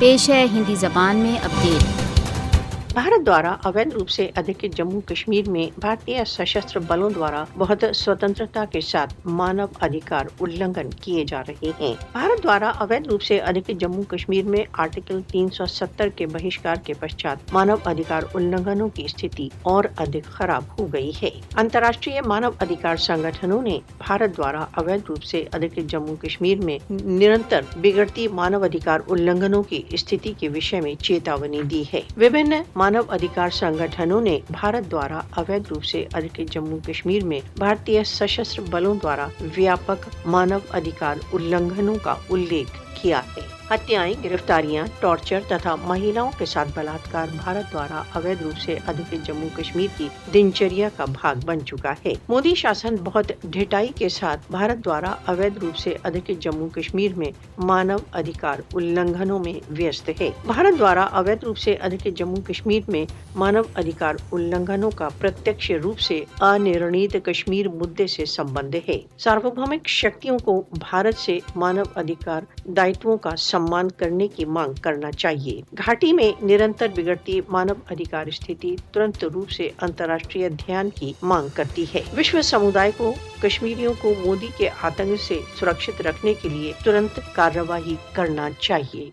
پیش ہے ہندی زبان میں اپڈیٹ۔ भारत द्वारा अवैध रूप से अधिकृत जम्मू कश्मीर में भारतीय सशस्त्र बलों द्वारा बहुत स्वतंत्रता के साथ मानव अधिकार उल्लंघन किए जा रहे हैं। भारत द्वारा अवैध रूप से अधिकृत जम्मू कश्मीर में आर्टिकल 370 के बहिष्कार के पश्चात मानव अधिकार उल्लंघनों की स्थिति और अधिक खराब हो गई है। अंतर्राष्ट्रीय मानव अधिकार संगठनों ने भारत द्वारा अवैध रूप से अधिकृत जम्मू कश्मीर में निरंतर बिगड़ती मानव अधिकार उल्लंघनों की स्थिति के विषय में चेतावनी दी है। विभिन्न मानव अधिकार संगठनों ने भारत द्वारा अवैध रूप से अधिकृत जम्मू कश्मीर में भारतीय सशस्त्र बलों द्वारा व्यापक मानव अधिकार उल्लंघनों का उल्लेख किया है। हत्याएं, गिरफ्तारियां, टॉर्चर तथा महिलाओं के साथ बलात्कार भारत द्वारा अवैध रूप से अधिकृत जम्मू कश्मीर की दिनचर्या का भाग बन चुका है। मोदी शासन बहुत ढिठाई के साथ भारत द्वारा अवैध रूप से अधिकृत जम्मू कश्मीर में मानव अधिकार उल्लंघनों में व्यस्त है। भारत द्वारा अवैध रूप से अधिकृत जम्मू कश्मीर में मानव अधिकार उल्लंघनों का प्रत्यक्ष रूप से अनिर्णीत कश्मीर मुद्दे से संबंध है। सार्वभौमिक शक्तियों को भारत से मानव अधिकार दायित्वों का सम्मान करने की मांग करना चाहिए। घाटी में निरंतर बिगड़ती मानव अधिकार स्थिति तुरंत रूप से अंतर्राष्ट्रीय ध्यान की मांग करती है। विश्व समुदाय को कश्मीरियों को मोदी के आतंक से सुरक्षित रखने के लिए तुरंत कार्रवाई करना चाहिए।